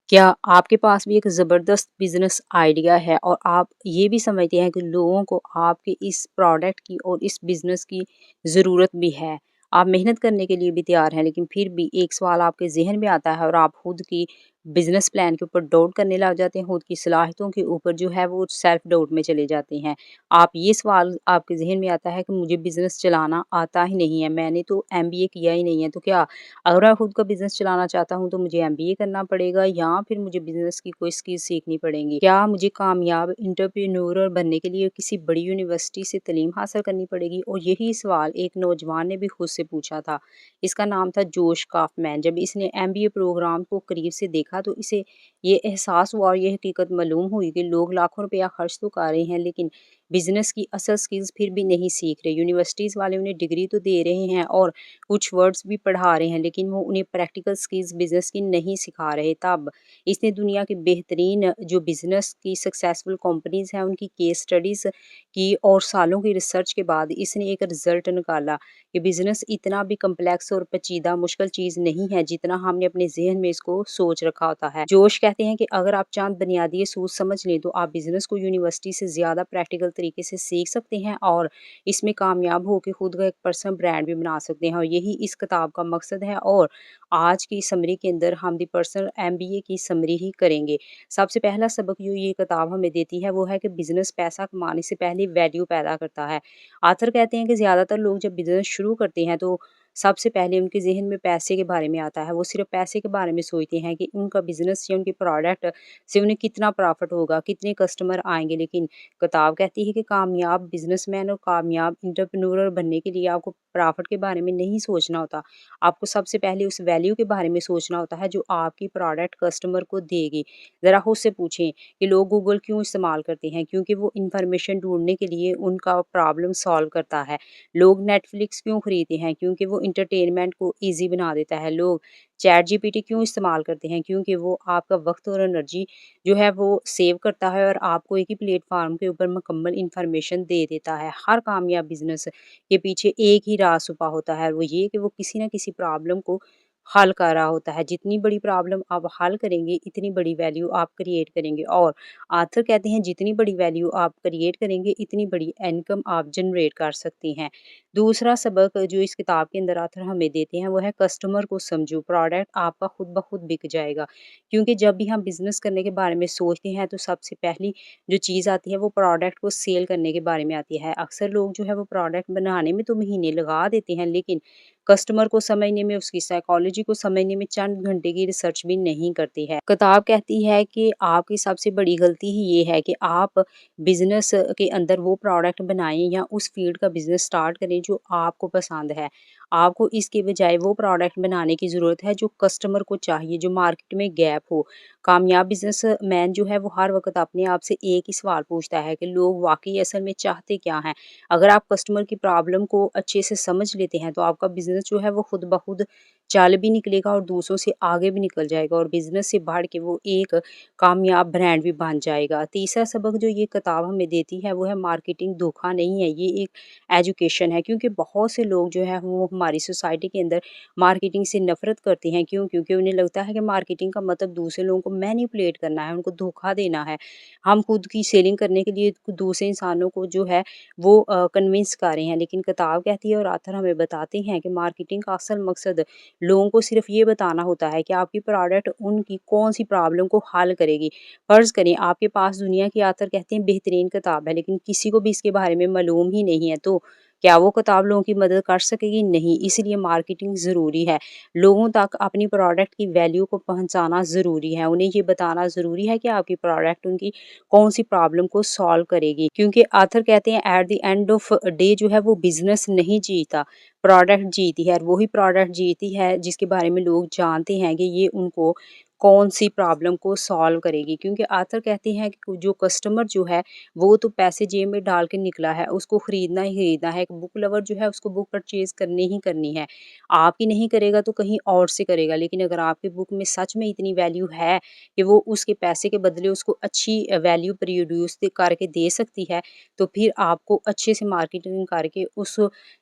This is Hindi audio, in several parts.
क्या आपके पास भी एक ज़बरदस्त बिज़नेस आइडिया है और आप ये भी समझते हैं कि लोगों को आपके इस प्रोडक्ट की और इस बिज़नेस की ज़रूरत भी है? आप मेहनत करने के लिए भी तैयार हैं, लेकिन फिर भी एक सवाल आपके ज़हन में आता है और आप खुद की बिज़नेस प्लान के ऊपर डाउट करने लग जाते हैं, खुद की सलाहियतों के ऊपर जो है वो सेल्फ डाउट में चले जाते हैं। आप ये सवाल आपके ज़हन में आता है कि मुझे बिज़नेस चलाना आता ही नहीं है, मैंने तो एमबीए किया ही नहीं है, तो क्या अगर मैं खुद का बिज़नेस चलाना चाहता हूँ तो मुझे एमबीए करना पड़ेगा या फिर मुझे बिज़नेस की कोई स्किल सीखनी पड़ेंगी? क्या मुझे कामयाब एंटरप्रेन्योर बनने के लिए किसी बड़ी यूनिवर्सिटी से तालीम हासिल करनी पड़ेगी? और यही सवाल एक नौजवान ने भी खुद से पूछा था। इसका नाम था जोश काफमैन। जब इसने एमबीए प्रोग्राम को करीब से देखा तो इसे ये एहसास हुआ और ये हकीकत मालूम हुई कि लोग लाखों रुपया खर्च तो कर रहे हैं, लेकिन बिज़नेस की असल स्किल्स फिर भी नहीं सीख रहे। यूनिवर्सिटीज़ वाले उन्हें डिग्री तो दे रहे हैं और कुछ वर्ड्स भी पढ़ा रहे हैं, लेकिन वो उन्हें प्रैक्टिकल स्किल्स बिज़नेस की नहीं सिखा रहे। तब इसने दुनिया के बेहतरीन जो बिज़नेस की सक्सेसफुल कंपनीज़ हैं उनकी केस स्टडीज़ की और सालों की रिसर्च के बाद इसने एक रिज़ल्ट निकाला कि बिज़नेस इतना भी कम्प्लेक्स और पेचीदा मुश्किल चीज़ नहीं है जितना हमने अपने ज़हन में इसको सोच रखा होता है। जोश कहते हैं कि अगर आप चंद बुनियादी असूल समझ लें तो आप बिज़नेस को यूनिवर्सिटी से ज़्यादा प्रैक्टिकल तरीके से सीख सकते हैं और इसमें कामयाब होकर खुद का एक पर्सनल ब्रांड भी बना सकते हैं, और यही इस किताब का मकसद है। और आज की समरी के अंदर हम दी पर्सनल एमबीए की समरी ही करेंगे। सबसे पहला सबक जो ये किताब हमें देती है वो है कि बिज़नेस पैसा कमाने से पहले वैल्यू पैदा करता है। आथर कहते हैं कि ज़्यादातर लोग जब बिज़नेस शुरू करते हैं तो सबसे पहले उनके ज़हन में पैसे के बारे में आता है। वो सिर्फ़ पैसे के बारे में सोचते हैं कि उनका बिज़नेस या उनके प्रोडक्ट से उन्हें कितना प्रॉफ़िट होगा, कितने कस्टमर आएँगे। लेकिन किताब कहती है कि कामयाब बिज़नेसमैन और कामयाब एंटरप्रेन्योर बनने के लिए आपको प्रॉफ़िट के बारे में नहीं सोचना होता। आपको सबसे पहले उस वैल्यू के बारे में सोचना होता है जो आपकी प्रोडक्ट कस्टमर को देगी। ज़रा खुद से पूछें कि लोग गूगल क्यों इस्तेमाल करते हैं? क्योंकि वो इन्फॉर्मेशन ढूँढने के लिए उनका प्रॉब्लम सॉल्व करता है। लोग नेटफ्लिक्स क्यों खरीदते हैं? क्योंकि वो एंटरटेनमेंट को ईज़ी बना देता है। लोग चैट जीपीटी क्यों इस्तेमाल करते हैं? क्योंकि वो आपका वक़्त और एनर्जी जो है वो सेव करता है और आपको एक ही प्लेटफ़ॉर्म के ऊपर मुकम्मल इन्फॉर्मेशन दे देता है। हर कामयाब बिज़नेस के पीछे एक ही राज छुपा होता है, वो ये कि वो किसी न किसी प्रॉब्लम को हल कर रहा होता है। जितनी बड़ी प्रॉब्लम आप हल करेंगे, इतनी बड़ी वैल्यू आप क्रिएट करेंगे। और आथर कहते हैं जितनी बड़ी वैल्यू आप क्रिएट करेंगे, इतनी बड़ी इनकम आप जनरेट कर सकती हैं। दूसरा सबक जो इस किताब के अंदर आथर हमें देते हैं वो है कस्टमर को समझो, प्रोडक्ट आपका खुद ब खुद बिक जाएगा। क्योंकि जब भी हम बिज़नेस करने के बारे में सोचते हैं तो सबसे पहली जो चीज़ आती है वो प्रोडक्ट को सेल करने के बारे में आती है। अक्सर लोग जो है वो प्रोडक्ट बनाने में तो महीने लगा देते हैं, लेकिन कस्टमर को समझने में, उसकी साइकोलॉजी को समझने में चंद घंटे की रिसर्च भी नहीं करती है। किताब कहती है कि आपकी सबसे बड़ी गलती ही ये है कि आप बिज़नेस के अंदर वो प्रोडक्ट बनाएँ या उस फ़ील्ड का बिज़नेस स्टार्ट करें जो आपको पसंद है। आपको इसके बजाय वो प्रोडक्ट बनाने की ज़रूरत है जो कस्टमर को चाहिए, जो मार्केट में गैप हो। कामयाब बिज़नेसमैन जो है वो हर वक़्त अपने आप से एक ही सवाल पूछता है कि लोग वाक़ई असल में चाहते क्या हैं? अगर आप कस्टमर की प्रॉब्लम को अच्छे से समझ लेते हैं तो आपका बिज़नेस जो है वो खुद ब खुद चल भी निकलेगा और दूसरों से आगे भी निकल जाएगा और बिज़नेस से बढ़ के वो एक कामयाब ब्रांड भी बन जाएगा। तीसरा सबक जो ये किताब हमें देती है वो है मार्केटिंग धोखा नहीं है, ये एक एजुकेशन है। क्योंकि बहुत से लोग जो है वो हमारी सोसाइटी के अंदर मार्केटिंग से नफ़रत करते हैं। क्यों? क्योंकि उन्हें लगता है कि मार्केटिंग का मतलब दूसरे लोगों को मैनिपुलेट करना है, उनको धोखा देना है। हम खुद की सेलिंग करने के लिए दूसरे इंसानों को जो है वो कन्विंस कर रहे हैं। लेकिन किताब कहती है और ऑथर हमें बताते हैं कि मार्केटिंग का असल मकसद लोगों को सिर्फ़ ये बताना होता है कि आपकी प्रोडक्ट उनकी कौन-सी प्रॉब्लम को हल करेगी। फ़र्ज़ करें आपके पास दुनिया की ऑथर कहते हैं बेहतरीन किताब है, लेकिन किसी को भी इसके बारे में मालूम ही नहीं है, तो क्या वो किताब लोगों की मदद कर सकेगी? नहीं। इसीलिए मार्केटिंग ज़रूरी है। लोगों तक अपनी प्रोडक्ट की वैल्यू को पहुँचाना ज़रूरी है। उन्हें ये बताना ज़रूरी है कि आपकी प्रोडक्ट उनकी कौन-सी प्रॉब्लम को सॉल्व करेगी। क्योंकि ऑथर कहते हैं at the end of day जो है वो बिज़नेस नहीं जीता, प्रोडक्ट जीती है, और वही प्रोडक्ट जीती है जिसके बारे में लोग जानते हैं कि ये उनको कौन-सी प्रॉब्लम को सॉल्व करेगी। क्योंकि ऑथर कहते हैं कि जो कस्टमर जो है वो तो पैसे जेब में डाल के निकला है, उसको खरीदना ही खरीदना है। एक बुक लवर जो है उसको बुक परचेज़ करनी ही करनी है। आप ही नहीं करेगा तो कहीं और से करेगा। लेकिन अगर आपकी बुक में सच में इतनी वैल्यू है कि वो उसके पैसे के बदले उसको अच्छी वैल्यू प्रोड्यूस करके दे सकती है, तो फिर आपको अच्छे से मार्केटिंग करके उस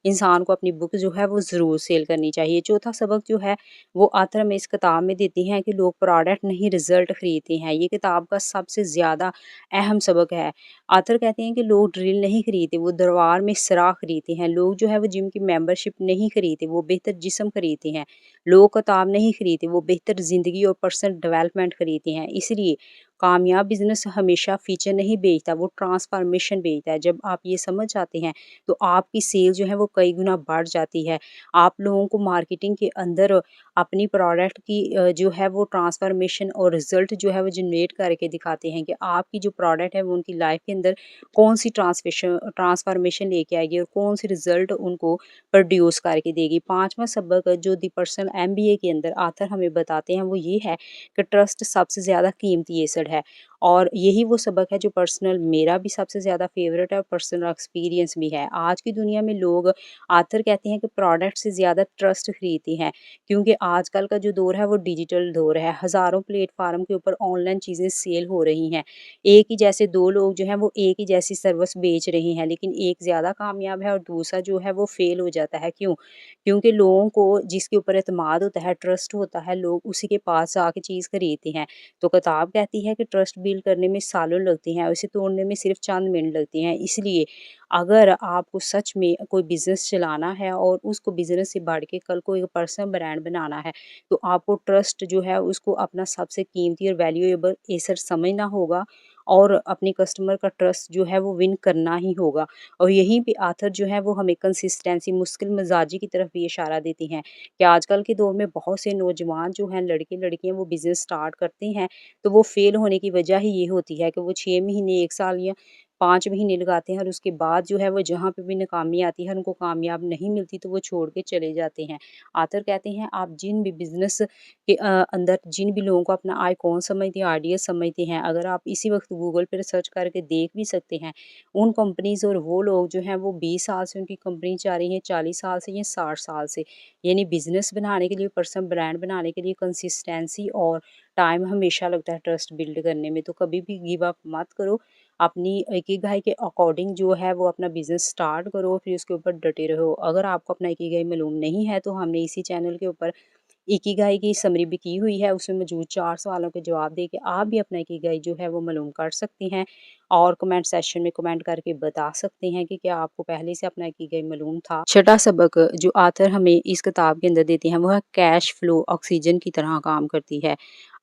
इंसान को अपनी बुक जो है वो ज़रूर सेल करनी चाहिए। चौथा सबक जो है वो ऑथर हमें इस किताब में देती हैं कि लोग प्रोडक्ट नहीं रिज़ल्ट खरीदते हैं। ये किताब का सबसे ज़्यादा अहम सबक है। ऑथर कहते हैं कि लोग ड्रिल नहीं खरीदते, वो दरबार में सराह खरीदते हैं। लोग जो है वो जिम की मेंबरशिप नहीं खरीदते, वो बेहतर जिस्म खरीदते हैं। लोग किताब नहीं खरीदते, वो बेहतर ज़िंदगी और पर्सनल डेवलपमेंट खरीदते हैं। इसलिए कामयाब बिज़नेस हमेशा फीचर नहीं बेचता, वो ट्रांसफॉर्मेशन बेचता है। जब आप ये समझ जाते हैं, तो आपकी सेल जो है वो कई गुना बढ़ जाती है। आप लोगों को मार्केटिंग के अंदर अपनी प्रोडक्ट की जो है वो ट्रांसफॉर्मेशन और रिज़ल्ट जो है वो जनरेट करके दिखाते हैं कि आपकी जो प्रोडक्ट है वो उनकी लाइफ के अंदर कौन-सी ट्रांसफॉर्मेशन लेके आएगी और कौन-सी रिज़ल्ट उनको प्रोड्यूस करके देगी। 5वां सबक जो द पर्सनल एमबीए के अंदर ऑथर हमें बताते हैं वो ये है कि ट्रस्ट सबसे ज़्यादा कीमती एसेट है और यही वो सबक है जो पर्सनल मेरा भी सबसे ज़्यादा फ़ेवरेट है और पर्सनल एक्सपीरियंस भी है। आज की दुनिया में लोग ऑथर कहते हैं कि प्रोडक्ट से ज़्यादा ट्रस्ट खरीदते हैं क्योंकि आजकल का जो दौर है वो डिजिटल दौर है। हज़ारों प्लेटफ़ॉर्म के ऊपर ऑनलाइन चीज़ें सेल हो रही हैं। एक ही जैसे 2 लोग जो हैं वो एक ही जैसी सर्विस बेच रहे हैं, लेकिन एक ज़्यादा कामयाब है और दूसरा जो है वो फ़ेल हो जाता है। क्यों? क्योंकि लोगों को जिसके ऊपर एतमाद होता है, ट्रस्ट होता है, लोग उसी के पास आके चीज़ खरीदते हैं। तो किताब कहती है कि ट्रस्ट बिल्ड करने में सालों लगते हैं और इसे तोड़ने में सिर्फ चंद मिनट लगते हैं। इसलिए अगर आपको सच में कोई बिज़नेस चलाना है और उसको बिज़नेस से बढ़ के कल को एक पर्सनल ब्रांड बनाना है, तो आपको ट्रस्ट जो है उसको अपना सबसे कीमती और वैल्यूएबल एसेट समझना होगा और अपने कस्टमर का ट्रस्ट जो है वो विन करना ही होगा। और यहीं पे ऑथर जो है वो हमें कंसिस्टेंसी, मुश्किल मिजाजी की तरफ भी इशारा देती हैं कि आजकल के दौर में बहुत से नौजवान जो हैं, लड़के-लड़कियाँ वो बिज़नेस स्टार्ट करते हैं, तो वो फेल होने की वजह ही ये होती है कि वो 6 महीने, 1 साल या 5 महीने लगाते हैं और उसके बाद जो है वो जहाँ पे भी नाकामी आती है, उनको कामयाब नहीं मिलती तो वो छोड़ के चले जाते हैं। ऑथर कहते हैं आप जिन भी बिज़नेस के अंदर जिन भी लोगों को अपना आइकॉन समझते हैं, आइडिया समझते हैं, अगर आप इसी वक़्त गूगल पे सर्च करके देख भी सकते हैं, उन कंपनीज़ और वो लोग जो हैं वो 20 साल से उनकी कंपनी चल रही है, 40 साल से या 60 साल से। यानी बिज़नेस बनाने के लिए, पर्सनल ब्रांड बनाने के लिए कंसिस्टेंसी और टाइम हमेशा लगता है ट्रस्ट बिल्ड करने में। तो कभी भी गिव अप मत करो। अपनी इकिगाई के अकॉर्डिंग जो है वो अपना बिज़नेस स्टार्ट करो, फिर उसके ऊपर डटे रहो। अगर आपको अपना इकिगाई मालूम नहीं है तो हमने इसी चैनल के ऊपर इकिगाई की समरी भी की हुई है, उसमें मौजूद 4 सवालों के जवाब दे के आप भी अपना इकिगाई जो है वो मालूम कर सकती हैं और कमेंट सेक्शन में कमेंट करके बता सकते हैं कि क्या आपको पहले से अपना इकिगाई मालूम था। छठा सबक जो ऑथर हमें इस किताब के अंदर देते हैं वो है कैश फ्लो ऑक्सीजन की तरह काम करती है।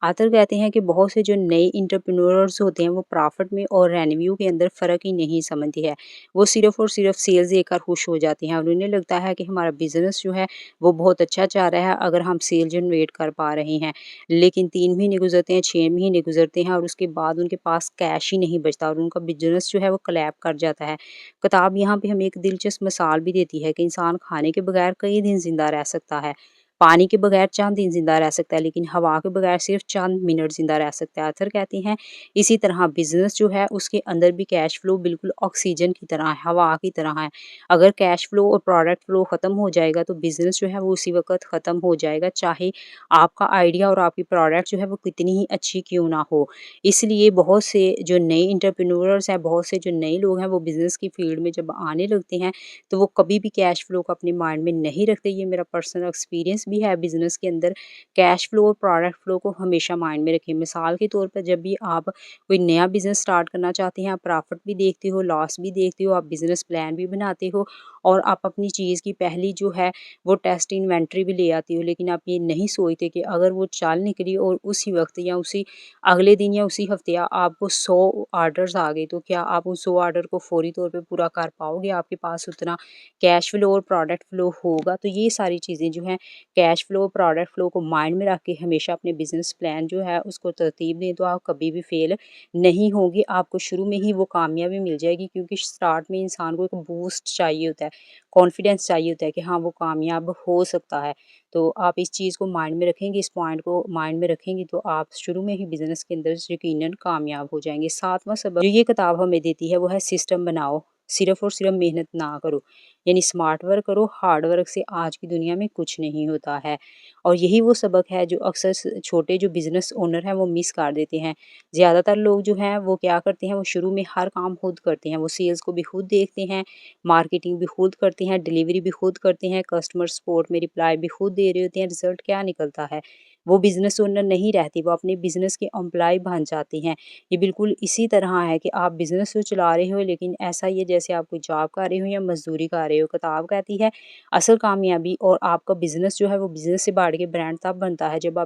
ऑथर कहते हैं कि बहुत से जो नए एंटरप्रेन्योर्स होते हैं वो प्रॉफिट में और रेवेन्यू के अंदर फ़र्क ही नहीं समझते हैं। वो सिर्फ़ और सिर्फ़ सेल्स देखकर खुश हो जाते हैं और उन्हें लगता है कि हमारा बिज़नेस जो है वो बहुत अच्छा जा रहा है अगर हम सेल जनरेट कर पा रहे हैं। लेकिन 3 महीने गुज़रते हैं, 6 महीने गुज़रते हैं और उसके बाद उनके पास कैश ही नहीं बचता और उनका बिज़नेस जो है वो कोलैप्स कर जाता है। किताब यहाँ पे हमें एक दिलचस्प मिसाल भी देती है कि इंसान खाने के बगैर कई दिन ज़िंदा रह सकता है, पानी के बगैर चंद दिन ज़िंदा रह सकता है, लेकिन हवा के बगैर सिर्फ चंद मिनट ज़िंदा रह सकता है। ऑथर कहते हैं इसी तरह बिज़नेस जो है उसके अंदर भी कैश फ्लो बिल्कुल ऑक्सीजन की तरह है, हवा की तरह है। अगर कैश फ्लो और प्रोडक्ट फ्लो ख़त्म हो जाएगा तो बिज़नेस जो है वो उसी वक़्त ख़त्म हो जाएगा, चाहे आपका आइडिया और आपकी प्रोडक्ट जो है वो कितनी ही अच्छी क्यों ना हो। इसलिए बहुत से जो नए एंटरप्रेन्योर्स हैं, बहुत से जो नए लोग हैं वो बिज़नेस की फील्ड में जब आने लगते हैं, तो वो कभी भी कैश फ्लो को अपने माइंड में नहीं रखते। ये मेरा पर्सनल एक्सपीरियंस भी है बिज़नेस के अंदर। कैश फ्लो और प्रोडक्ट फ्लो को हमेशा माइंड में रखें। मिसाल के तौर पर जब भी आप कोई नया बिज़नेस स्टार्ट करना चाहते हैं, आप प्रॉफिट भी देखते हो, लॉस भी देखते हो, आप बिज़नेस प्लान भी बनाते हो और आप अपनी चीज़ की पहली जो है वो टेस्ट इन्वेंटरी भी ले आती हो। लेकिन आप ये नहीं सोचते कि अगर वो चल निकली और उसी वक़्त या उसी अगले दिन या उसी हफ़्ते आपको 100 ऑर्डर्स आ गए, तो क्या आप उन 100 ऑर्डर को फ़ौरी तौर पे पूरा कर पाओगे? आपके पास उतना कैश फ्लो और प्रोडक्ट फ्लो होगा? तो ये सारी चीज़ें जो हैं कैश फ्लो, प्रोडक्ट फ्लो को माइंड में रख के हमेशा अपने बिज़नेस प्लान जो है उसको तरतीब दें, तो आप कभी भी फेल नहीं होंगे। आपको शुरू में ही वो कामयाबी मिल जाएगी क्योंकि स्टार्ट में इंसान को एक बूस्ट चाहिए होता है, कॉन्फिडेंस चाहिए होता है कि हाँ, वो कामयाब हो सकता है। तो आप इस चीज़ को माइंड में रखेंगे, इस पॉइंट को माइंड में रखेंगी तो आप शुरू में ही बिज़नेस के अंदर यकीनन कामयाब हो जाएँगे। 7वां सबक जो ये किताब हमें देती है वो है सिस्टम बनाओ, सिर्फ़ और सिर्फ़ मेहनत ना करो। यानी स्मार्ट वर्क करो, हार्ड वर्क से आज की दुनिया में कुछ नहीं होता है। और यही वो सबक है जो अक्सर छोटे जो बिज़नेस ओनर हैं वो मिस कर देते हैं। ज़्यादातर लोग जो हैं वो क्या करते हैं, वो शुरू में हर काम खुद करते हैं, वो सेल्स को भी खुद देखते हैं, मार्केटिंग भी खुद करते हैं, डिलीवरी भी खुद करते हैं, कस्टमर सपोर्ट में रिप्लाई भी खुद दे रहे होते हैं, रिज़ल्ट क्या निकलता है? वो बिज़नेस ओनर नहीं रहती, वो अपने बिज़नेस के एम्प्लॉयी बन जाती हैं। ये बिल्कुल इसी तरह है कि आप बिज़नेस तो चला रहे हो, लेकिन ऐसा ही है जैसे आप कोई जॉब कर रहे हो या मज़दूरी कर रहे हो। किताब कहती है असल कामयाबी और आपका बिज़नेस जो है वो बिज़नेस से बढ़ के ब्रांड तब बनता है जब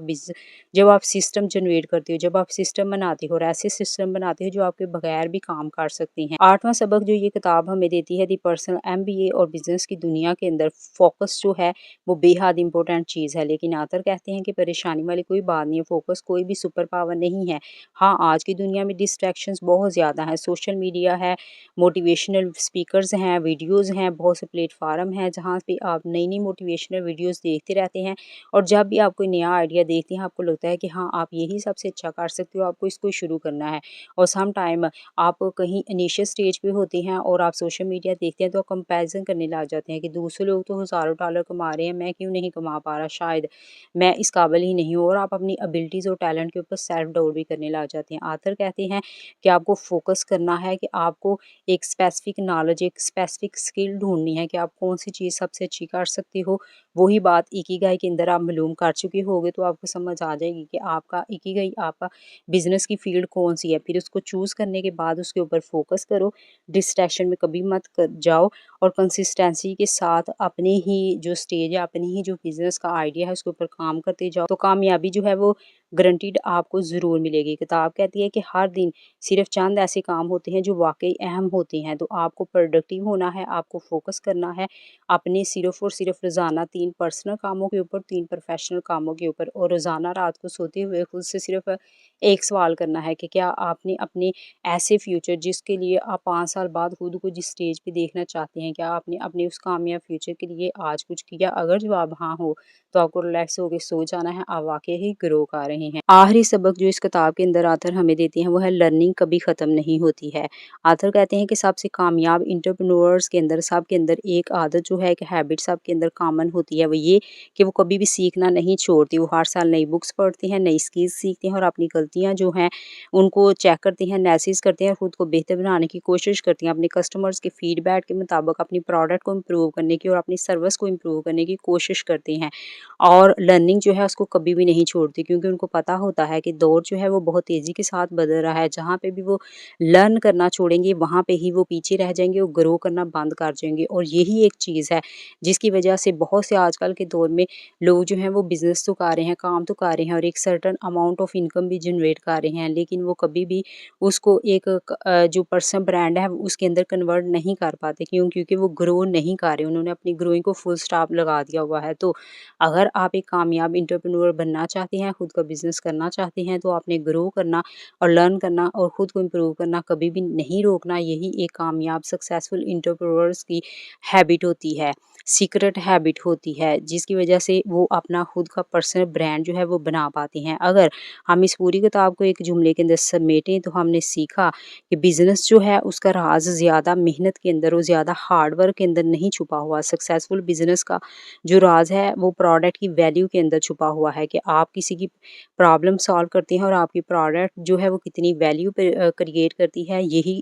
आप सिस्टम जनरेट करते हो, जब आप सिस्टम बनाते हो और ऐसे सिस्टम बनाते हो जो आपके बगैर भी काम कर सकती हैं। 8वां सबक जो ये किताब हमें देती है, दी पर्सनल एमबीए और बिज़नेस की दुनिया के अंदर फ़ोकस जो है वो बेहद इम्पोर्टेंट चीज़ है। लेकिन आथर कहते हैं कि परेशानी वाली कोई बात नहीं है, फ़ोकस कोई भी सुपर पावर नहीं है। हाँ, आज की दुनिया में डिस्ट्रैक्शंस बहुत ज़्यादा हैं, सोशल मीडिया है, मोटिवेशनल स्पीकर्स हैं, वीडियोज़ हैं, बहुत से प्लेटफ़ॉर्म हैं जहाँ पे आप नई-नई मोटिवेशनल वीडियोज़ देखते रहते हैं और जब भी आप कोई नया आइडिया देखते हैं, आपको लगता है कि हाँ, आप यही सबसे अच्छा कर सकते हो, आपको इसको शुरू करना है। और सम टाइम आप कहीं इनिशियल स्टेज पे होते हैं और आप सोशल मीडिया देखते हैं तो आप कंपैरिज़न करने लग जाते हैं कि दूसरे लोग तो हज़ारों डॉलर कमा रहे हैं, मैं क्यों नहीं कमा पा रहा, शायद मैं इस काबिल ही नहीं हूँ, और आप अपनी एबिलिटीज़ और टैलेंट के ऊपर सेल्फ डाउट भी करने लग जाते हैं। ऑथर कहते हैं कि आपको फ़ोकस करना है, कि आपको एक स्पेसिफ़िक नॉलेज, एक स्पेसिफ़िक स्किल ढूँढनी है कि आप कौन-सी चीज़ सबसे अच्छी कर सकते हो। वही बात इकिगाई के अंदर आप मालूम कर चुके होगे तो आपको समझ आ जाएगी कि आपका इकिगाई, आपका बिज़नेस की फ़ील्ड कौन-सी है। फिर उसको चूज़ करने के बाद उसके ऊपर फ़ोकस करो, डिस्ट्रैक्शन में कभी मत क जाओ और कंसिस्टेंसी के साथ अपने ही जो स्टेज है, अपनी ही जो बिज़नेस का आइडिया है उसके ऊपर काम करते जाओ, तो कामयाबी जो है वो गारंटीड आपको ज़रूर मिलेगी। किताब कहती है कि हर दिन सिर्फ़ चंद ऐसे काम होते हैं जो वाक़ई अहम होते हैं, तो आपको प्रोडक्टिव होना है, आपको फ़ोकस करना है अपने सिर्फ़ और सिर्फ़ रोज़ाना 3 पर्सनल कामों के ऊपर, 3 प्रोफ़ेशनल कामों के ऊपर, और रोज़ाना रात को सोते हुए खुद से सिर्फ़ एक सवाल करना है कि क्या आपने अपने ऐसे फ्यूचर जिसके लिए आप 5 साल बाद खुद को जिस स्टेज पे देखना चाहते हैं, क्या आपने अपने उस कामयाब फ्यूचर के लिए आज कुछ किया? अगर जवाब हाँ हो, तो आपको रिलैक्स होके सो जाना है, आप वाक़ई ही ग्रो कर रहे हैं। आखिरी सबक जो इस किताब के अंदर ऑथर हमें देते हैं वो है लर्निंग कभी ख़त्म नहीं होती है। ऑथर कहते हैं कि सबसे कामयाब एंटरप्रेन्योर्स के अंदर, सबके अंदर एक आदत जो है, एक हैबिट सबके अंदर कॉमन होती है, वो ये कि वो कभी भी सीखना नहीं छोड़ती। वो हर साल नई बुक्स पढ़ते हैं, नई स्किल्स सीखते हैं और अपनी गलतियाँ जो हैं उनको चेक करते हैं, एनालिसिस करते हैं और खुद को बेहतर बनाने की कोशिश करते हैं। अपने कस्टमर्स के फीडबैक के मुताबिक अपनी प्रोडक्ट को इम्प्रूव करने की और अपनी सर्विस को इम्प्रूव करने की कोशिश करते हैं। और लर्निंग जो है उसको कभी भी नहीं छोड़ती, क्योंकि उनको पता होता है कि दौर जो है वो बहुत तेज़ी के साथ बदल रहा है। जहाँ पे भी वो लर्न करना छोड़ेंगे, वहाँ पे ही वो पीछे रह जाएँगे और ग्रो करना बंद कर जाएँगे। और यही एक चीज़ है जिसकी वजह से बहुत से आजकल के दौर में लोग जो हैं वो बिज़नेस तो कर रहे हैं, काम तो कर रहे हैं और एक सर्टेन अमाउंट ऑफ इनकम भी जनरेट कर रहे हैं, लेकिन वो कभी भी उसको एक जो पर्सनल ब्रांड है उसके अंदर कन्वर्ट नहीं कर पाते। क्यों? क्योंकि वो ग्रो नहीं कर रहे, उन्होंने अपनी ग्रोइंग को फुल स्टॉप लगा दिया हुआ है। तो अगर आप एक कामयाब एंटरप्रेन्योर बनना चाहते हैं, खुद का बिज़नेस करना चाहते हैं, तो आपने ग्रो करना और लर्न करना और खुद को इम्प्रूव करना कभी भी नहीं रोकना। यही एक कामयाब सक्सेसफुल एंटरप्रेन्योर्स की हैबिट होती है, सीक्रेट हैबिट होती है, जिसकी वजह से वो अपना खुद का पर्सनल ब्रांड जो है वो बना पाते हैं। अगर हम इस पूरी किताब को एक जुमले के अंदर समेटें तो हमने सीखा कि बिज़नेस जो है उसका राज़ ज़्यादा मेहनत के अंदर और ज़्यादा हार्ड वर्क के अंदर नहीं छुपा हुआ। सक्सेसफुल बिज़नेस का जो राज़ है वो प्रोडक्ट की वैल्यू के अंदर छुपा हुआ है, कि आप किसी की प्रॉब्लम सॉल्व करते हैं और आपकी प्रोडक्ट जो है वो कितनी वैल्यू क्रिएट करती है। यही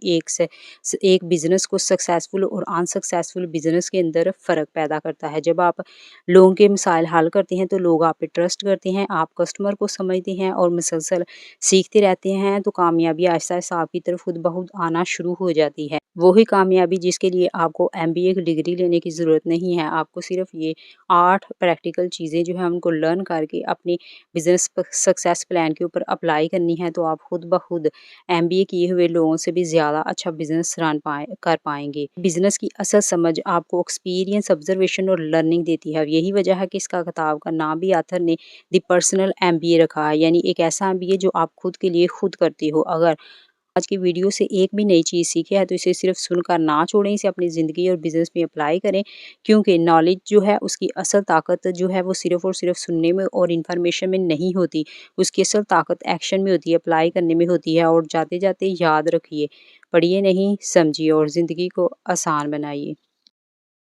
एक बिज़नेस को सक्सेसफुल और अनसक्सेसफुल बिज़नेस के अंदर फ़र्क पैदा करता है। जब आप लोगों के मसाइल हल करते हैं तो लोग आप पे ट्रस्ट करते हैं, आप कस्टमर को समझते हैं और मुसलसल सीखते रहते हैं, तो कामयाबी आहिस्ता-आहिस्ता आपकी तरफ खुद ब खुद आना शुरू हो जाती है। वही कामयाबी जिसके लिए आपको एमबीए की डिग्री लेने की ज़रूरत नहीं है, आपको सिर्फ़ ये 8 प्रैक्टिकल चीज़ें जो हैं उनको लर्न करके अपनी बिज़नेस सक्सेस प्लान के ऊपर अप्लाई करनी है, तो आप खुद ब खुद एमबीए किए हुए लोगों से भी ज़्यादा अच्छा बिज़नेस रन कर पाएँगे। बिज़नेस की असल समझ आपको एक्सपीरियंस, ऑब्ज़र्वेशन और लर्निंग देती है, और यही वजह है कि इसका किताब का नाम भी ऑथर ने द पर्सनल एमबीए रखा है, यानी एक ऐसा एमबीए जो आप खुद के लिए खुद करते हो। अगर आज की वीडियो से एक भी नई चीज़ सीखी है तो इसे सिर्फ सुनकर ना छोड़ें, इसे अपनी ज़िंदगी और बिज़नेस में अप्लाई करें, क्योंकि नॉलेज जो है उसकी असल ताकत जो है वो सिर्फ़ और सिर्फ सुनने में और इन्फॉर्मेशन में नहीं होती, उसकी असल ताकत एक्शन में होती है, अप्लाई करने में होती है। और जाते-जाते याद रखिए, पढ़िए नहीं समझिए और ज़िंदगी को आसान बनाइए।